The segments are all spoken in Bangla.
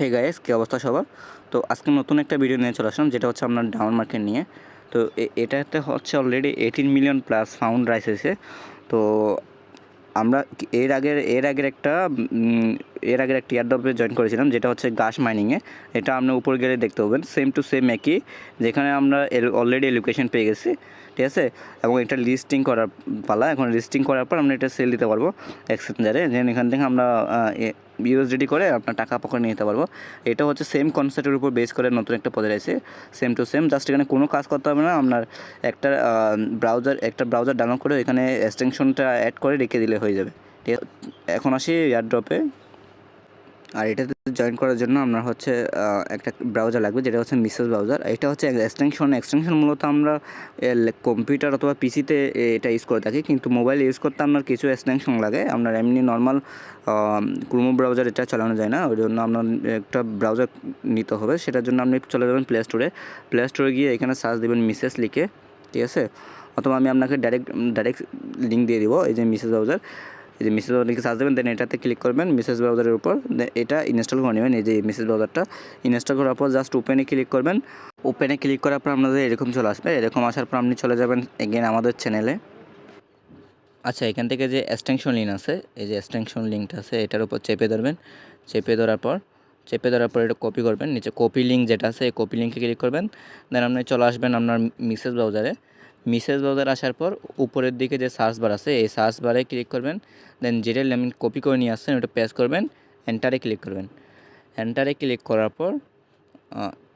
হে গাইস, কী অবস্থা সবার? তো আজকে নতুন একটা ভিডিও নিয়ে চলে আসলাম, যেটা হচ্ছে আপনার ডাউন মার্কেট নিয়ে। তো এটাতে হচ্ছে already 18 million plus found rice হয়েছে। তো আমরা এর আগের একটা ইয়ারড্রপে জয়েন করেছিলাম, যেটা হচ্ছে গাশ মাইনিংয়ে। এটা আপনি উপর গেলে দেখতে পাবেন, সেম টু সেম একই, যেখানে আমরা অলরেডি লোকেশন পেয়ে গেছি, ঠিক আছে। এবং এটা লিস্টিং করার পালা। এখন লিস্টিং করার পর আমরা এটা সেল দিতে পারবো এক্সচেঞ্জারে, যেন এখান থেকে আমরা ইউএসডিটি করে আপনার টাকা পকেটে নিতে পারবো। এটা হচ্ছে সেম কনসেপ্টের উপর বেস করে নতুন একটা প্রজেক্ট আছে, সেম টু সেম। জাস্ট এখানে কোনো কাজ করতে হবে না, আপনার একটা ব্রাউজার ডাউনলোড করে এখানে এক্সটেনশনটা অ্যাড করে রেখে দিলে হয়ে যাবে, ঠিক আছে। এখন আসি এয়ারড্রপে। আর এটাতে জয়েন করার জন্য আপনার হচ্ছে একটা ব্রাউজার লাগবে, যেটা হচ্ছে মিসেস ব্রাউজার। এটা হচ্ছে এক্সটেনশন মূলত আমরা কম্পিউটার অথবা পিসিতে এটা ইউজ করে থাকি, কিন্তু মোবাইল ইউজ করতে আপনার কিছু এক্সটেনশন লাগে। আপনার এমনি নর্মাল ক্রোম ব্রাউজার এটা চালানো যায় না, ওই জন্য আপনার একটা ব্রাউজার নিতে হবে। সেটার জন্য আপনি চলে যাবেন প্লে স্টোরে গিয়ে এখানে সার্চ দেবেন মিসেস লিখে, ঠিক আছে। অথবা আমি আপনাকে ডাইরেক্ট লিঙ্ক দিয়ে দিব, এই যে মিসেস ব্রাউজার, এই যে মিসেস ব্রাউজারকে সার্চ দেবেন, দেন এটাতে ক্লিক করবেন মিসেস ব্রাউজারের উপর, এটা ইনস্টল করে নেবেন। এই যে মিসেস ব্রাউজারটা ইনস্টল করার পর জাস্ট ওপেনে ক্লিক করবেন। ওপেনে ক্লিক করার পর আপনাদের এরকম চলে আসবে। এরকম আসার পর আপনি চলে যাবেন এগেন আমাদের চ্যানেলে। আচ্ছা, এখান থেকে যে এক্সটেনশন লিঙ্ক আছে, এই যে এক্সটেনশন লিঙ্কটা আছে, এটার উপর চেপে ধরবেন। চেপে ধরার পর এটা কপি করবেন। নিচে কপি লিঙ্ক যেটা আছে, এই কপি লিঙ্কে ক্লিক করবেন। দেন আপনি চলে আসবেন আপনার মিসেস ব্রাউজারে আসার পর উপরের দিকে যে সার্চ বার আছে, এই সার্চ বারে ক্লিক করবেন। দেন যেটা আপনি কপি করে নিয়ে আসছেন ওটা পেস্ট করবেন, এন্টারে ক্লিক করবেন। এন্টারে ক্লিক করার পর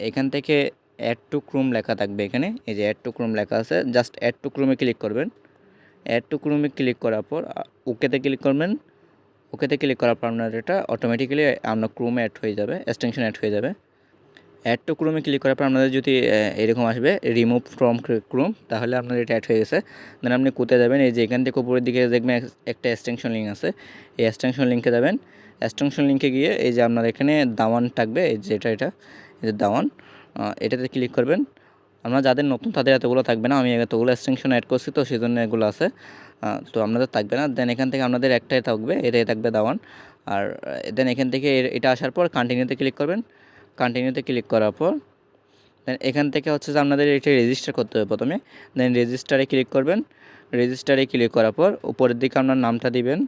এখান থেকে অ্যাড টু ক্রোম লেখা থাকবে। এখানে এই যে অ্যাড টু ক্রোম লেখা আছে, জাস্ট অ্যাড টু ক্রোমে ক্লিক করবেন। অ্যাড টু ক্রোমে ক্লিক করার পর ওকেতে ক্লিক করবেন। ওকেতে ক্লিক করার পর আপনার এটা অটোমেটিক্যালি আপনার ক্রোমে অ্যাড হয়ে যাবে, এক্সটেনশন অ্যাড হয়ে যাবে। অ্যাড টু ক্রোমে ক্লিক করার পর আপনাদের যদি এরকম আসবে রিমুভ ফ্রম ক্রোম, তাহলে আপনার এটা অ্যাড হয়ে গেছে। দেন আপনি কোথায় যাবেন, এই যে এখান থেকে উপরের দিকে দেখবেন একটা এক্সটেনশন লিঙ্ক আছে, এই এক্সটেনশন লিঙ্কে যাবেন। এক্সটেনশন লিঙ্কে গিয়ে এই যে আপনার এখানে দাওয়ান থাকবে, এই যে এটা এই যে দাওয়ান, এটাতে ক্লিক করবেন। আমরা যাদের নতুন তাদের এতগুলো থাকবে না, আমি এতগুলো এক্সটেনশন অ্যাড করছি তো সেই জন্য এগুলো আছে, তো আপনাদের থাকবে না। দেন এখান থেকে আপনাদের একটাই থাকবে, এটাই থাকবে দাওয়ান। আর দেন এখান থেকে এটা আসার পর কন্টিনিউতে ক্লিক করবেন। কন্টিনিউতে ক্লিক করার পর দেন এখান থেকে হচ্ছে যে আপনাদের এটা রেজিস্টার করতে হবে প্রথমে। দেন রেজিস্টারে ক্লিক করবেন। রেজিস্টারে ক্লিক করার পর উপরের দিকে আপনার নামটা দিবেন।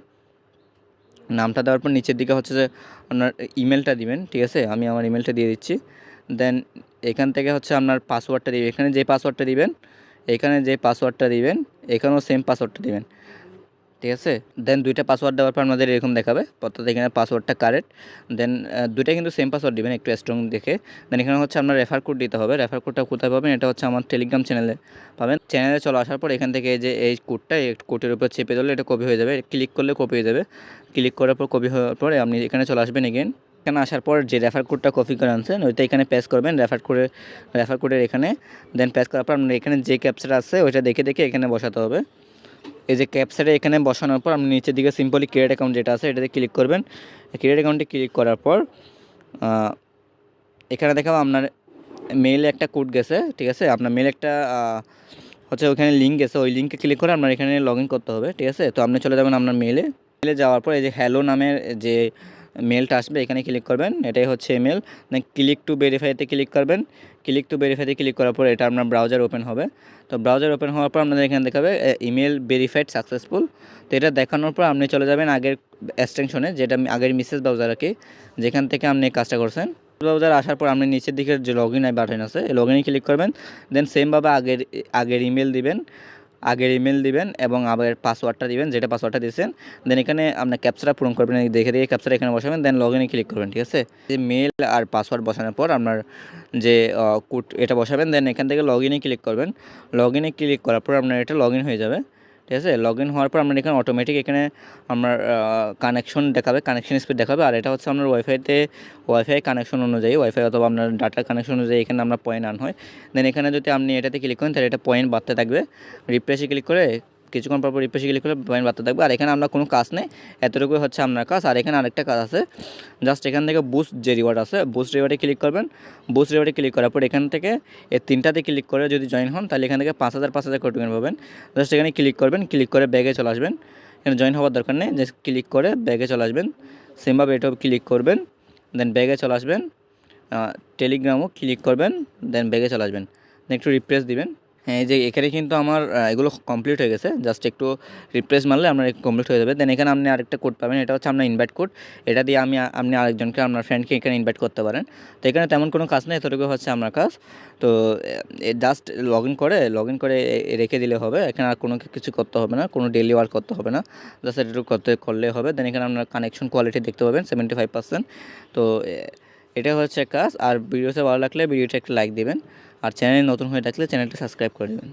নামটা দেওয়ার পর নিচের দিকে হচ্ছে যে আপনার ইমেলটা দিবেন, ঠিক আছে। আমি আমার ইমেলটা দিয়ে দিচ্ছি। দেন এখান থেকে হচ্ছে আপনার পাসওয়ার্ডটা দিবেন। এখানে যে পাসওয়ার্ডটা দিবেন এখানেও সেম পাসওয়ার্ডটা দিবেন, ঠিক আছে। দেন দুইটা পাসওয়ার্ড দেওয়ার পর আমাদের এরকম দেখাবে, অর্থাৎ এখানে পাসওয়ার্ডটা কারেক্ট। দেন দুইটা কিন্তু সেম পাসওয়ার্ড দিবেন, একটু স্ট্রং দেখে। দেন এখানে হচ্ছে আপনার রেফার কোড দিতে হবে। রেফার কোডটা কোথায় পাবেন, এটা হচ্ছে আমার টেলিগ্রাম চ্যানেলে পাবেন। চ্যানেলে চলে আসার পর এখান থেকে যে এই কোডের উপর চেপে ধরলে এটা কপি হয়ে যাবে, ক্লিক করলে কপি হয়ে যাবে। ক্লিক করার পর কপি হওয়ার পরে আপনি এখানে চলে আসবেন এগেন। এখানে আসার পর যে রেফার কোডটা কপি করে আনছেন ওইটা এখানে পেস্ট করবেন রেফার কোডের এখানে। দেন পেস্ট করার পর আপনার এখানে যে ক্যাপচাটা আছে ওইটা দেখে এখানে বসাতে হবে। এই যে ক্যাপচারে এখানে বসানোর পর আপনি নিচের দিকে সিম্পলি ক্রিয়েট অ্যাকাউন্ট যেটা আছে এটাতে ক্লিক করবেন। ক্রিয়েট অ্যাকাউন্টে ক্লিক করার পর এখানে দেখাবো আপনার মেইলে একটা কোড গেছে, ঠিক আছে। আপনার মেইলে একটা হচ্ছে ওইখানে লিঙ্ক গেছে, ওই লিঙ্কে ক্লিক করে আপনার এখানে লগ ইন করতে হবে, ঠিক আছে। তো আপনি চলে যাবেন আপনার মেইলে যাওয়ার পর এই যে হ্যালো নামের যে মেলটা আসবে এখানে ক্লিক করবেন, এটাই হচ্ছে মেল। দেন ক্লিক টু ভেরিফাইতে ক্লিক করবেন। ক্লিক টু ভেরিফাইতে ক্লিক করার পর এটা আপনার ব্রাউজার ওপেন হবে। তো ব্রাউজার ওপেন হওয়ার পর আপনাদের এখানে দেখাবে ইমেল ভেরিফাইড সাকসেসফুল। তো এটা দেখানোর পর আপনি চলে যাবেন আগের এক্সটেনশনে, যেটা আগের মিসেস ব্রাউজার আর কি, যেখান থেকে আপনি কাজটা করছেন। ব্রাউজার আসার পর আপনি নিচের দিকের যে লগ ইন বাটন আছে এই লগ ইনে ক্লিক করবেন। দেন সেমভাবে আগের ইমেল দিবেন এবং আবার পাসওয়ার্ডটা দিবেন, যেটা পাসওয়ার্ডটা দিয়েছেন। দেন এখানে আপনার ক্যাপচাটা পূরণ করবেন, দেখে ক্যাপচাটা এখানে বসাবেন। দেন লগ ইনে ক্লিক করবেন, ঠিক আছে। যে মেল আর পাসওয়ার্ড বসানোর পর আপনার যে কোড এটা বসাবেন। দেন এখান থেকে লগ ইনে ক্লিক করবেন। লগ ইনে ক্লিক করার পর আপনার এটা লগ ইন হয়ে যাবে, ঠিক আছে। লগ ইন হওয়ার পর আপনার এখানে অটোমেটিক এখানে আপনার কানেকশন দেখাবে, কানেকশন স্পিড দেখাবে। আর এটা হচ্ছে আপনার ওয়াইফাই কানেকশন অনুযায়ী, ওয়াইফাই অথবা আপনার ডাটা কানেকশন অনুযায়ী এখানে আমরা পয়েন্ট আন হয়। দেন এখানে যদি আপনি এটাতে ক্লিক করেন তাহলে এটা পয়েন্ট বাড়তে থাকবে। রিফ্রেশে ক্লিক করে কিছুক্ষণ পর রিফ্রেশে ক্লিক করলে পয়েন্ট বাড়তে থাকবে। আর এখানে আমরা কোনো কাজ নেই, এতটুকুই হচ্ছে আপনার কাজ। আর এখানে আরেকটা কাজ আছে, জাস্ট এখান থেকে বুস্ট যে রিওয়ার্ড আছে বুস্ট রিওয়ার্ডে ক্লিক করবেন। বুস্ট রিওয়ার্ডে ক্লিক করার পর এখান থেকে এই তিনটাতে ক্লিক করে যদি জয়েন হন তাহলে এখান থেকে 5,000 করে টোকেন পাবেন। জাস্ট এখানে ক্লিক করবেন, ক্লিক করে ব্যাগে চলে আসবেন। এখানে জয়েন হওয়ার দরকার নেই, জাস্ট ক্লিক করে ব্যাগে চলে আসবেন। সেমভাবে এটাও ক্লিক করবেন। দেন ব্যাগে চলে আসবেন, টেলিগ্রামও ক্লিক করবেন, দেন ব্যাগে চলে আসবেন, দেন একটু রিফ্রেশ দিবেন। হ্যাঁ, এই যে এখানে কিন্তু আমার এগুলো কমপ্লিট হয়ে গেছে, জাস্ট একটু রিফ্রেশ মারলে আপনার কমপ্লিট হয়ে যাবে। দেন এখানে আপনি আরেকটা কোড পাবেন, এটা হচ্ছে আপনার ইনভাইট কোড। এটা দিয়ে আপনি আরেকজনকে, আপনার ফ্রেন্ডকে এখানে ইনভাইট করতে পারেন। তো এখানে তেমন কোনো কাজ নেই, এতটুকু হচ্ছে আপনার কাজ। তো জাস্ট লগ ইন করে রেখে দিলে হবে। এখানে আর কোনো কিছু করতে হবে না, কোনো ডেইলি ওয়ার্ক করতে হবে না, জাস্ট এটুকু করলে হবে। দেন এখানে আপনার কানেকশন কোয়ালিটি দেখতে পাবেন 75%। তো এটা হচ্ছে কাজ। আর ভিডিওতে ভালো লাগলে ভিডিওটা একটা লাইক দিবেন, আর চ্যানেলে নতুন হয়ে থাকলে চ্যানেলটা সাবস্ক্রাইব করে দেবেন।